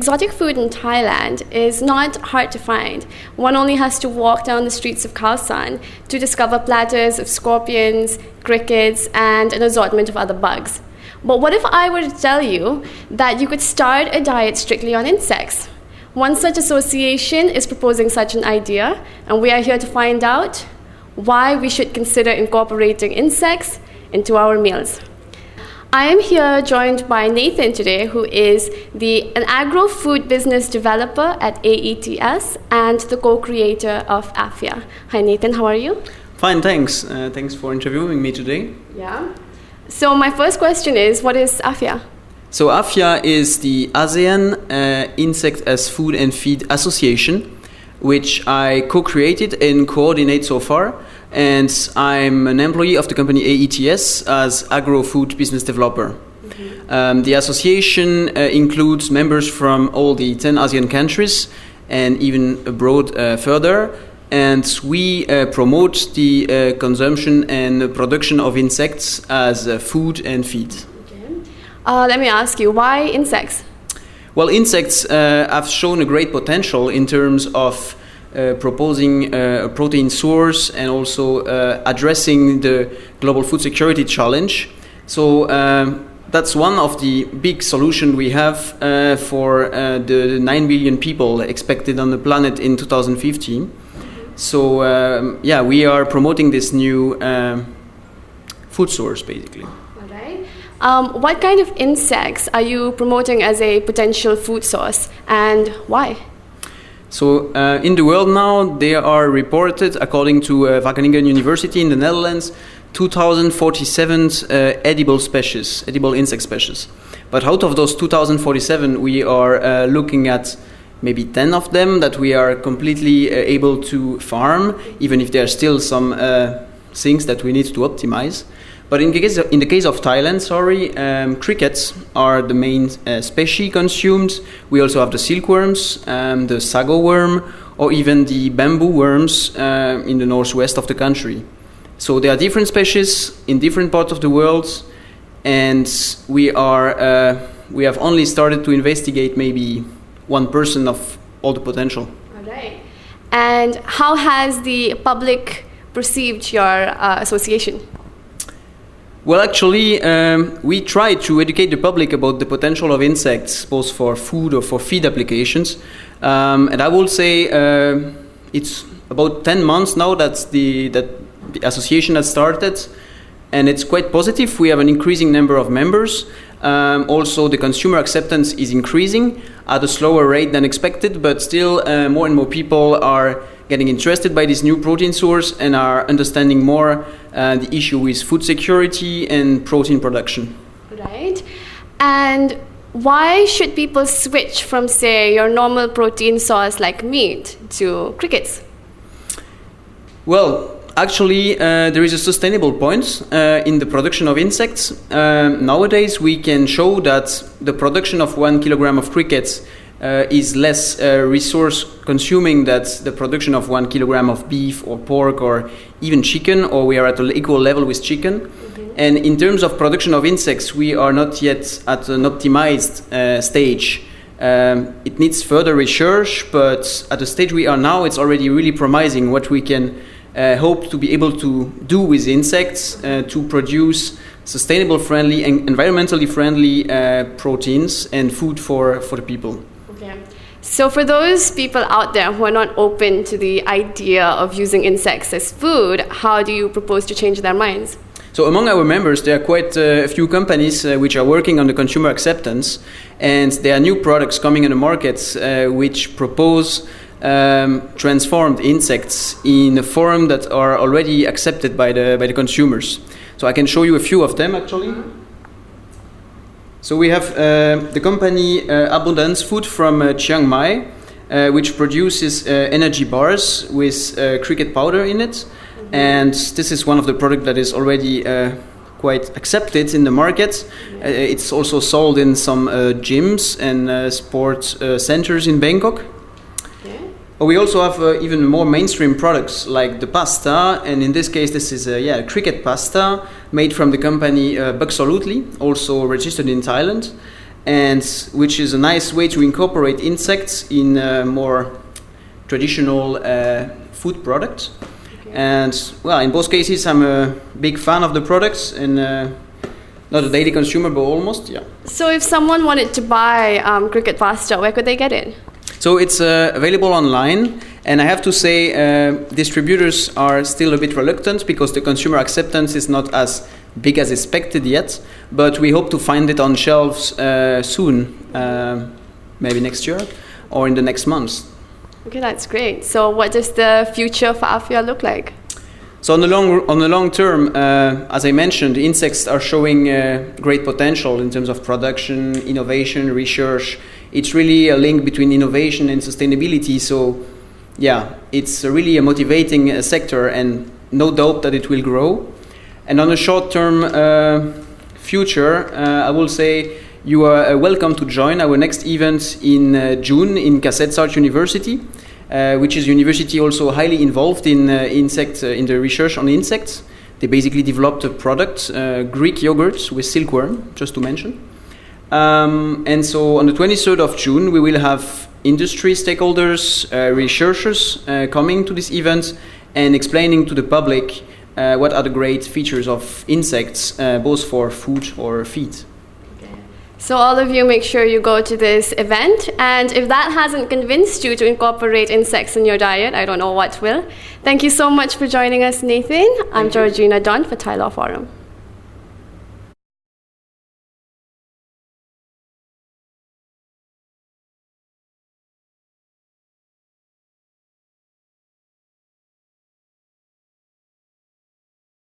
exotic food in Thailand is not hard to find. One only has to walk down the streets of Khao San to discover platters of scorpions, crickets, and an assortment of other bugs. But what if I were to tell you that you could start a diet strictly on insects? One such association is proposing such an idea, and we are here to find out why we should consider incorporating insects into our meals. I am here joined by Nathan today, who is an agro-food business developer at AETS and the co-creator of AFFIA. Hi Nathan, how are you? Fine, thanks. Thanks for interviewing me today. Yeah. So my first question is, what is AFFIA? So AFFIA is the ASEAN Insect as Food and Feed Association, which I co-created and coordinate so far. And I'm an employee of the company AETS as agro-food business developer. Mm-hmm. The association includes members from all the 10 ASEAN countries and even abroad further. And we promote the consumption and production of insects as food and feed. Okay. Let me ask you, why insects? Well, insects have shown a great potential in terms of proposing a protein source and also addressing the global food security challenge. So that's one of the big solutions we have for the 9 billion people expected on the planet in 2015. So we are promoting this new food source basically. All right. What kind of insects are you promoting as a potential food source and why? So in the world now, there are reported, according to Wageningen University in the Netherlands, 2,047 edible insect species. But out of those 2,047, we are looking at maybe 10 of them that we are completely able to farm, even if there are still some things that we need to optimize. But in the case of Thailand, crickets are the main species consumed. We also have the silkworms, the sago worm, or even the bamboo worms in the northwest of the country. So there are different species in different parts of the world, and we have only started to investigate maybe 1% of all the potential. All right. And how has the public perceived your association? Well, actually, we try to educate the public about the potential of insects, both for food or for feed applications. And I will say it's about 10 months now that the association has started, and it's quite positive. We have an increasing number of members. Also, the consumer acceptance is increasing at a slower rate than expected, but still more and more people are getting interested by this new protein source and are understanding more the issue with food security and protein production. Right. And why should people switch from, say, your normal protein source like meat to crickets? Well, actually, there is a sustainable point in the production of insects. Nowadays, we can show that the production of 1 kilogram of crickets is less resource consuming than the production of 1 kilogram of beef or pork or even chicken, or we are at an equal level with chicken. Mm-hmm. And in terms of production of insects, we are not yet at an optimized stage. It needs further research, but at the stage we are now, it's already really promising what we can hope to be able to do with insects to produce sustainable friendly and environmentally friendly proteins and food for the people. Okay. So for those people out there who are not open to the idea of using insects as food, how do you propose to change their minds? So among our members, there are quite a few companies which are working on the consumer acceptance, and there are new products coming in the markets which propose transformed insects in a form that are already accepted by the consumers. So I can show you a few of them actually. So we have the company Abundance Food from Chiang Mai, which produces energy bars with cricket powder in it. Mm-hmm. And this is one of the products that is already quite accepted in the market. It's also sold in some gyms and sports centers in Bangkok. We also have even more mainstream products like the pasta, and in this case this is a cricket pasta made from the company Buxolutely, also registered in Thailand. and which is a nice way to incorporate insects in more traditional food products. Okay. And well, in both cases, I'm a big fan of the products, and not a daily consumer, but almost, yeah. So if someone wanted to buy cricket pasta, where could they get it? So it's available online, and I have to say distributors are still a bit reluctant because the consumer acceptance is not as big as expected yet, but we hope to find it on shelves soon, maybe next year or in the next months. Okay, that's great. So what does the future for AFFIA look like? So on the long term, as I mentioned, insects are showing great potential in terms of production, innovation, research. It's really a link between innovation and sustainability. So yeah, it's really a motivating sector, and no doubt that it will grow. And on the short-term future, I will say you are welcome to join our next event in June in Kasetsart University, which is a university also highly involved in in the research on insects. They basically developed a product, Greek yogurt with silkworm, just to mention. And so on the 23rd of June, we will have industry stakeholders, researchers coming to this event and explaining to the public what are the great features of insects, both for food or feed. So all of you, make sure you go to this event, and if that hasn't convinced you to incorporate insects in your diet, I don't know what will. Thank you so much for joining us, Nathan. I'm Georgina Dunn for ThaiLawForum.